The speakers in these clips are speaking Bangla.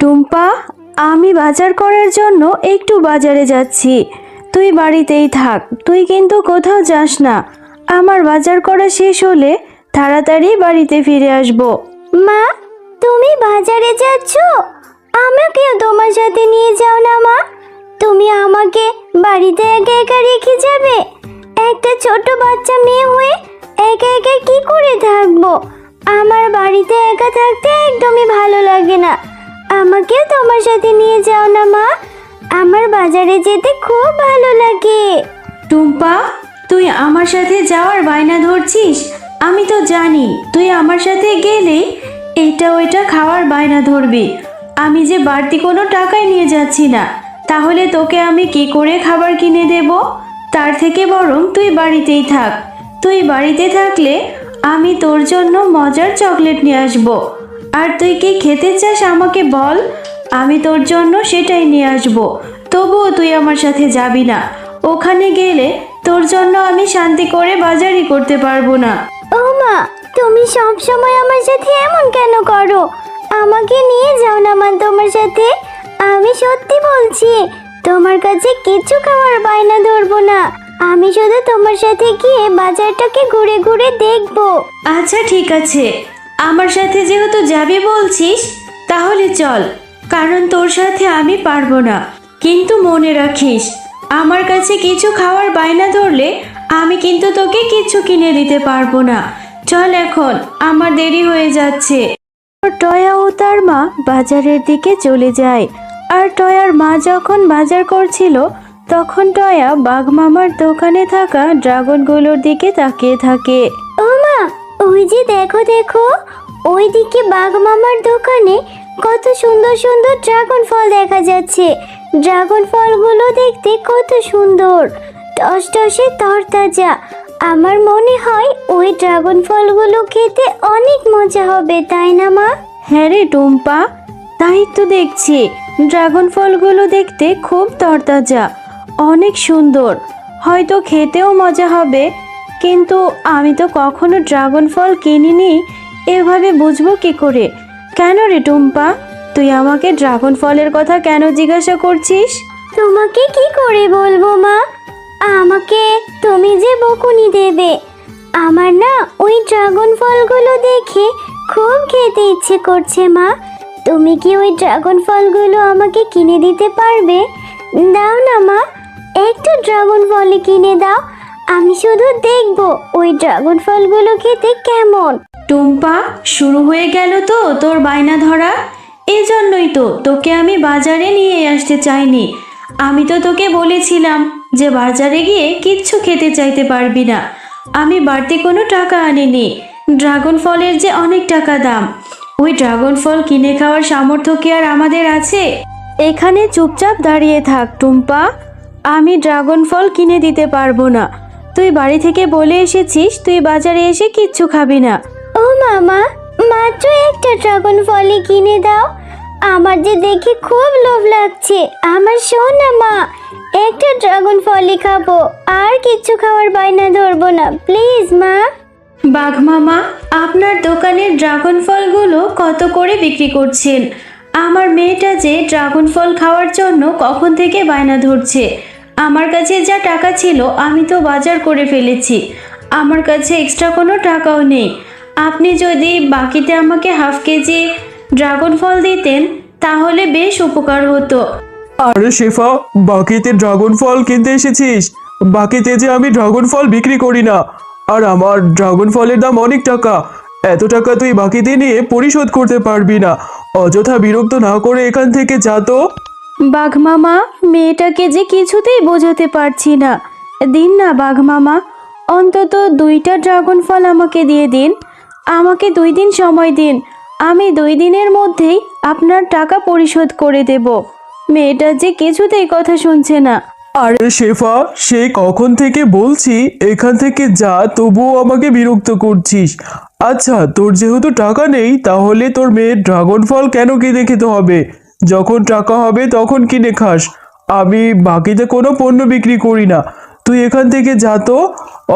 টুম্পা, আমি বাজার করার জন্য একটু বাজারে যাচ্ছি। তুই বাড়িতেই থাক, তুই কিন্তু কোথাও যাস না। আমার বাজার করা শেষ হলে তাড়াতাড়ি বাড়িতে ফিরে আসবো। মা, তুমি বাজারে যাচ্ছ? আমাকেও তোমার সাথে নিয়ে যাও না মা। তুমি আমাকে বাড়িতে একা একা রেখে যাবে? একটা ছোট বাচ্চা মেয়ে হয়ে একা একা কি করে থাকবো? আমার বাড়িতে একা থাকতে একদমই ভালো লাগে না। আমাকেও তোমার সাথে নিয়ে যাও না মা। আমার বাজারে যেতে খুব ভালো লাগে। টুম্পা, তুই আমার সাথে যাওয়ার বায়না ধরছিস। আমি তো জানি তুই আমার সাথে গেলে এইটা ওইটা খাওয়ার বায়না ধরবি। আমি যে বাড়তি কোনো টাকাই নিয়ে যাচ্ছি না, তাহলে তোকে আমি কি করে খাবার কিনে দেব? তার থেকে বরং তুই বাড়িতেই থাক। তুই বাড়িতে থাকলে আমি তোর জন্য মজার চকলেট নিয়ে আসবো। আর তুই কি খেতে চাস আমাকে বল, আমি তোর জন্য সেটাই নিয়ে আসবো। তবুও তুই আমার সাথে যাবি না। ওখানে গেলে তোর জন্য আমি শান্তি করে বাজারই করতে পারবো না। ও মা, তুমি সব সময় আমার সাথে এমন কেন করো? আমাকে নিয়ে যাও না মা তোমার সাথে। আমি সত্যি বলছি, তোমার কাছে কিছু খাওয়ার বায়না ধরবো না। আমি শুধু তোমার সাথে গিয়ে বাজারটাকে ঘুরে ঘুরে দেখবো। আচ্ছা ঠিক আছে, আমার সাথে যেহেতু যাবি বলছিস তাহলে চল, কারণ তোর সাথে আমি পারবো না। কিন্তু মনে রাখিস, আমার কাছে কিছু খাওয়ার বায়না ধরলে আমি কিন্তু তোকে কিছু কিনে দিতে পারবো না। চল এখন, আমার দেরি হয়ে যাচ্ছে। টয়া ও তার মা বাজারের দিকে চলে যায়। আর টয়ার মা যখন বাজার করছিল তখন টয়া বাঘ মামার দোকানে থাকা ড্রাগনগুলোর দিকে তাকিয়ে থাকে। ও মা, ওই যে দেখো দেখো, ওইদিকে বাঘ মামার দোকানে কত সুন্দর সুন্দর ড্রাগন ফল দেখা যাচ্ছে। ড্রাগন ফলগুলো দেখতে কত সুন্দর, টসটসে তরতাজা। আমার মনে হয় ওই ড্রাগন ফলগুলো খেতে অনেক মজা হবে, তাই না মা? হ্যাঁ রে টুম্পা, তাই তো দেখছি। ড্রাগন ফলগুলো দেখতে খুব তরতাজা, অনেক সুন্দর, হয়তো খেতেও মজা হবে। কিন্তু আমি তো কখনো ড্রাগন ফল কিনিনি, এভাবে বুঝবো কি করে? কেন রে টুম্পা, তুই আমাকে ড্রাগন ফলের কথা কেন জিজ্ঞাসা করছিস? তোমাকে কি করে বলবো মা? আমাকে তুমি যে বকুনি দেবে। আমার না ওই ড্রাগন ফলগুলো দেখে খুব খেতে ইচ্ছে করছে মা। তুমি কি ওই ড্রাগন ফলগুলো আমাকে কিনে দিতে পারবে? দাও না মা, একটা ড্রাগন ফলই কিনে দাও। আমি শুধু দেখবো ওই ড্রাগন ফলগুলো খেতে কেমন। টুম্পা, শুরু হয়ে গেল তো তোর বায়না ধরা। এজন্যই তো তোকে আমি বাজারে নিয়ে আসতে চাইনি। আমি তো তোকে বলেছিলাম যে বাজারে গিয়ে কিচ্ছু খেতে চাইতে পারবি না। আমি বাড়তি কোনো টাকা আনিনি। ড্রাগন ফলের যে অনেক টাকা দাম, ওই ড্রাগন ফল কিনে খাওয়ার সামর্থ্য কি আর আমাদের আছে? এখানে চুপচাপ দাঁড়িয়ে থাক টুম্পা, আমি ড্রাগন ফল কিনে দিতে পারবো না। তুই বাড়ি থেকে বলে এসেছিস তুই বাজারে এসে কিচ্ছু খাবি না। ও মামা, মাত্র একটা ড্রাগন ফলই কিনে দাও। আমার যে দেখে খুব লোভ লাগছে। আমার সোনা মা, একটা ড্রাগন ফলই খাবো, আর কিচ্ছু খাওয়ার বায়না ধরবো না, প্লিজ মা। বাঘ মামা, আপনার দোকানের ড্রাগন ফলগুলো কত করে বিক্রি করছেন? আমার মেয়েটা যে ড্রাগন ফল খাওয়ার জন্য কখন থেকে বায়না ধরছে। আমার কাছে যা টাকা ছিল আমি তো বাজার করে ফেলেছি। আমার কাছে এক্সট্রা কোনো টাকাও নেই। আপনি যদি বাকিতে আমাকে হাফ কেজি ড্রাগন ফল দিতেন তাহলে বেশ উপকার হতো। আরে শেফা, বাকিতে ড্রাগন ফল কিনতে এসেছিস? বাকিতে যে আমি ড্রাগন ফল বিক্রি করি না, আর আমার ড্রাগন ফলের দাম অনেক টাকা। এত টাকা তুই বাকিতে নিয়ে পরিশোধ করতে পারবি না। অযথা বিরক্ত না করে এখান থেকে যা তো। বাঘ মামা, মেয়েটাকে যে কিছুতেই বোঝাতে পারছি না। দিন না বাঘ মামা, অন্তত 2টা ড্রাগন ফল আমাকে দিয়ে দিন। আমাকে 2 দিন সময় দিন, আমি 2 দিনের মধ্যেই আপনার টাকা পরিশোধ করে দেব। মেয়েটা যে কিছুতেই কথা শুনছে না। আরে শেফা, সেই কখন থেকে বলছি এখান থেকে যা, তবুও আমাকে বিরক্ত করছিস। আচ্ছা, তোর যেহেতু টাকা নেই তাহলে তোর মেয়ের ড্রাগন ফল কেন কিনে খেতে হবে? যখন টাকা হবে তখন কিনে খাস। আমি বাকিতে কোনো পণ্য বিক্রি করি না। তুই এখান থেকে যা তো,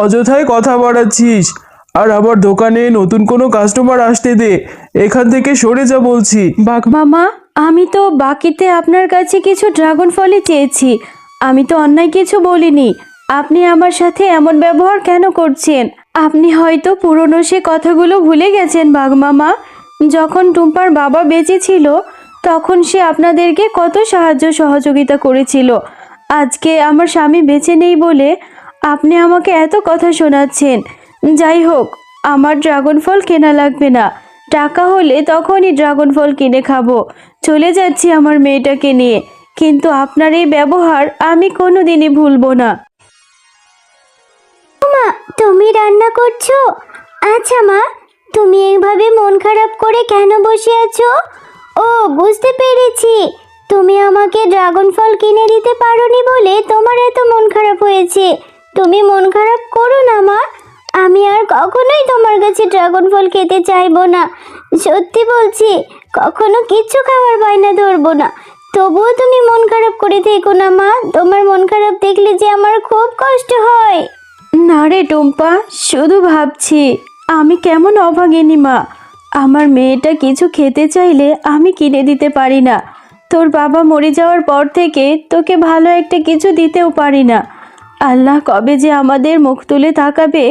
অযথায় কথা বাড়াচ্ছিস। আর আমার দোকানে নতুন কোনো কাস্টমার আসতে দে, এখান থেকে সরে যা বলছি। বাঘ মামা, আমি তো বাকিতে আপনার কাছে কিছু ড্রাগন ফলই চেয়েছি, আমি তো অন্যায় কিছু বলিনি। আপনি আমার সাথে এমন ব্যবহার কেন করছেন? আপনি হয়তো পুরনো সে কথাগুলো ভুলে গেছেন বাঘ মামা। যখন টুম্পার বাবা বেঁচে ছিল তখন সে আপনাদেরকে কত সাহায্য সহযোগিতা করেছিল। আজকে আমার স্বামী বেঁচে নেই বলে আপনি আমাকে এত কথা শোনাচ্ছেন। যাই হোক, আমার ড্রাগন ফল কেনা লাগবে না, টাকা হলে তখনই ড্রাগন ফল কিনে খাবো। চলে যাচ্ছি আমার মেয়েটাকে নিয়ে, কিন্তু আপনার এই ব্যবহার আমি কোনোদিনই ভুলবো না। মা, তুমি রান্না করছো? আচ্ছা মা, তুমি এইভাবে মন খারাপ করে কেন বসে আছো? ও, বুঝতে পেরেছি, তুমি আমাকে ড্রাগন ফল কিনে দিতে পারোনি বলে তোমার এত মন খারাপ হয়েছে। তুমি মন খারাপ করো না মা, আমি আর কখনোই তোমার কাছে ড্রাগন ফল খেতে চাইবো না। সত্যি বলছি, কখনো কিচ্ছু খাওয়ার বায়না ধরবো না। তবুও তুমি মন খারাপ করে থেকো না মা, তোমার মন খারাপ দেখলে যে আমার খুব কষ্ট হয়। না রে টুম্পা, শুধু ভাবছি আমি কেমন অভাগিনী মা। আমার মেয়েটা কিছু খেতে চাইলে আমি কিনে দিতে পারি না। তোর বাবা মরে যাওয়ার পর থেকে তোকে ভালো একটা কিছু দিতেও পারি না। আল্লাহ কবে যে আমাদের মুখ তুলে তাকাবে,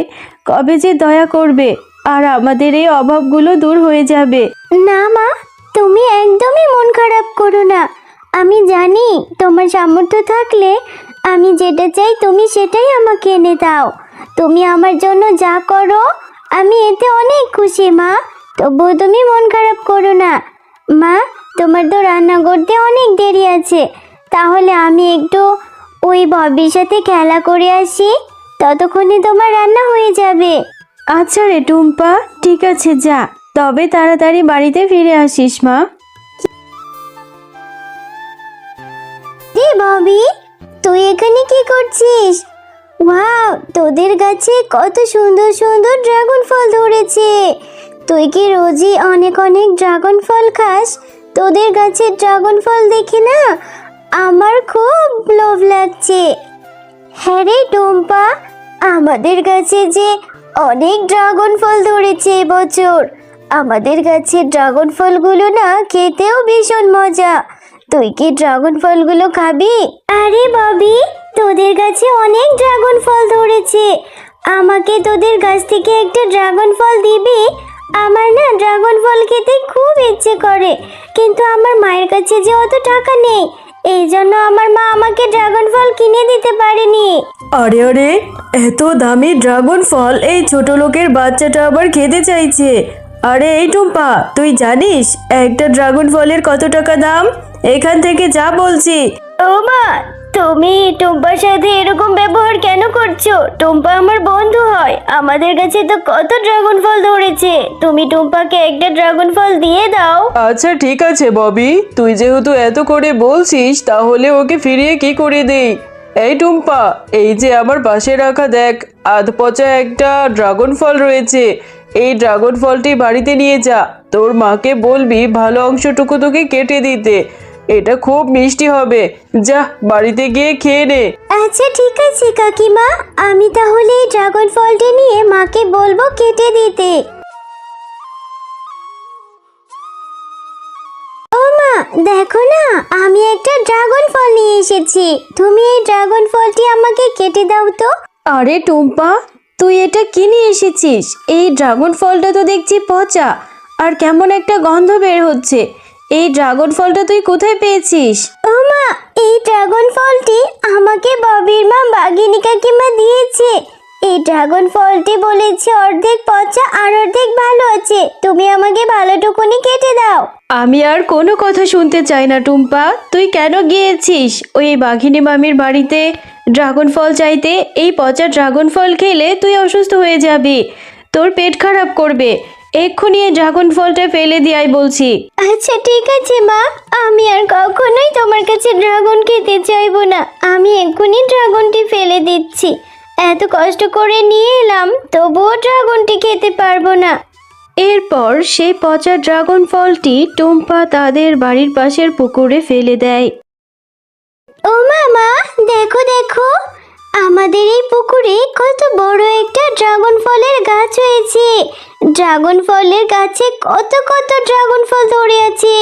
কবে যে দয়া করবে আর আমাদের এই অভাবগুলো দূর হয়ে যাবে। না মা, তুমি একদমই মন খারাপ করো না। আমি জানি তোমার সামর্থ্য থাকলে আমি যেটা চাই তুমি সেটাই আমাকে এনে দাও। তুমি আমার জন্য যা করো আমি এতে অনেক খুশি মা। তবুও তুমি মন খারাপ করো না। মা, তোমার তো রান্না করতে অনেক দেরি আছে, তাহলে আমি একটু ওই ববির সাথে খেলা করে আসি, ততক্ষণে তোমার রান্না হয়ে যাবে। আচ্ছা রে টুম্পা, ঠিক আছে যা, তবে তাড়াতাড়ি বাড়িতে ফিরে আসিস মা। রে ববি, তুই এখানে কি করছিস? ওয়াও, তোদের গাছে কত সুন্দর সুন্দর ড্রাগন ফল ধরেছে। তুই কি রোজই অনেক অনেক ড্রাগন ফল খাস? তোদের গাছের ড্রাগন ফল দেখে না আমার খুব লোভ লাগছে। হ্যাঁ রে টুম্পা, আমাদের গাছে যে অনেক ড্রাগন ফল ধরেছে এবছর। আমাদের গাছের ড্রাগন ফলগুলো না খেতেও ভীষণ মজা। তুই কি ড্রাগন ফলগুলো খাবি? আরে ববি, তোদের গাছে অনেক ড্রাগন ফল ধরেছে, আমাকে তোদের গাছ থেকে একটা ড্রাগন ফল দিবি? আমার না ড্রাগন ফল খেতে খুব ইচ্ছে করে, কিন্তু আমার মায়ের কাছে যে অত টাকা নেই, এই জন্য আমার মা আমাকে ড্রাগন ফল কিনে দিতে পারেনি। আরে আরে, এত দামি ড্রাগন ফল এই ছোট লোকের বাচ্চাটা আবার খেতে চাইছে। আরে এই টুম্পা, তুই জানিস একটা ড্রাগন ফলের কত টাকা দাম? এখান থেকে যা বলছি। ও মা, তুমি টুম্পার সাথে এরকম ব্যবহার কেন করছো? টুম্পা আমার বন্ধু হয়, আমাদের কাছে তো কত ড্রাগন ফল ধরেছে। তুমি টুম্পাকে একটা ড্রাগন ফল দিয়ে দাও। আচ্ছা ঠিক আছে ববি, তুই যেহেতু এত করে বলছিস তাহলে ওকে ফিরিয়ে কি করে দেই। এই টুম্পা, এই যে আমার পাশে রাখা দেখ, আধ পচা একটা ড্রাগন ফল রয়েছে। এই ড্রাগন ফলটি বাড়িতে নিয়ে যা, তোর মাকে বলবি ভালো অংশটুকু তোকে কেটে দিতে। এটা খুব মিষ্টি হবে, যা বাড়িতে গিয়ে খেয়ে নে। আচ্ছা ঠিক আছে কাকিমা, আমি তাহলে এই ড্রাগন ফলটি নিয়ে মাকে বলবো কেটে দিতে। ও মা, দেখো না, আমি একটা ড্রাগন ফল নিয়ে এসেছি। তুমি এই ড্রাগন ফলটি আমাকে কেটে দাও তো। আরে টুম্পা, তুই এটা কি নিয়ে এসেছিস? এই ড্রাগন ফলটা তো দেখছি পচা, আর কেমন একটা গন্ধ বের হচ্ছে। এই ড্রাগন ফলটা তুই কোথায় পেয়েছিস? ও মা, এই ড্রাগন ফলটি আমাকে ববির মা বাঘিনী কাকিমা দিয়েছে। এই ড্রাগন ফলটি বলেছে অর্ধেক পচা আর অর্ধেক ভালো আছে, তুমি আমাকে ভালোটুকুনি কেটে দাও। আমি আর কোনো কথা শুনতে চাই না টুম্পা। তুই কেন গিয়েছিস ওই বাঘিনী মামির বাড়িতে ড্রাগন ফল চাইতে? এই পচা ড্রাগন ফল খেলে তুই অসুস্থ হয়ে যাবি, তোর পেট খারাপ করবে। এক্ষুনি এই ড্রাগন ফলটা ফেলে দিয়াই বলছি। আচ্ছা ঠিক আছে মা, আমি আর কখনোই তোমার কাছে ড্রাগন খেতে চাইবো না। আমি এক্ষুনি ড্রাগনটি ফেলে দিচ্ছি। এত কষ্ট করে নিয়ে এলাম, তবুও ড্রাগনটি খেতে পারবো না। এরপর সেই পচা ড্রাগন ফলটি টুম্পা তাদের বাড়ির পাশের পুকুরে ফেলে দেয়। ও মামা, দেখো দেখো, আমাদের এই পুকুরে কত বড় একটা ড্রাগন ফলের গাছ হয়েছে। ড্রাগন ফলের গাছে কত কত ড্রাগন ফল ধরে আছে।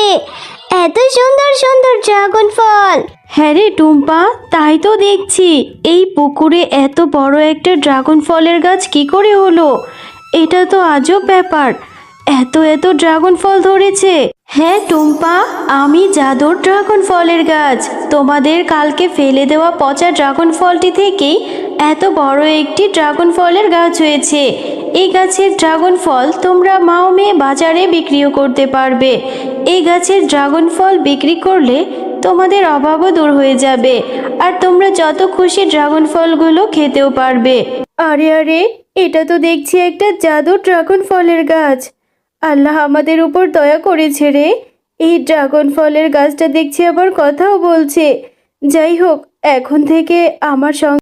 এত সুন্দর সুন্দর ড্রাগন ফল। হ্যাঁ রে টুম্পা, তাই তো দেখছি। এই পুকুরে এত বড় একটা ড্রাগন ফলের গাছ কি করে হলো? এটা তো আজব ব্যাপার। এত এত ড্রাগন ফল ধরেছে। হ্যাঁ টুম্পা, আমি জাদুর ড্রাগন ফলের গাছ। তোমাদের কালকে ফেলে দেওয়া পচা ড্রাগন ফলটি থেকেই এত বড় একটি ড্রাগন ফলের গাছ হয়েছে। এই গাছের ড্রাগন ফল তোমরা মা ও মেয়ে বাজারে বিক্রিও করতে পারবে। এই গাছের ড্রাগন ফল বিক্রি করলে তোমাদের অভাবও দূর হয়ে যাবে, আর তোমরা যত খুশি ড্রাগন ফলগুলো খেতেও পারবে। আরে আরে, এটা তো দেখছি একটা জাদুর ড্রাগন ফলের গাছ। আল্লাহ আমাদের উপর দয়া করেছে রে। এই ড্রাগন ফলের গাছটা দেখছি আবার কথাও বলছে। যাই হোক, এখন থেকে আমার সঙ্গে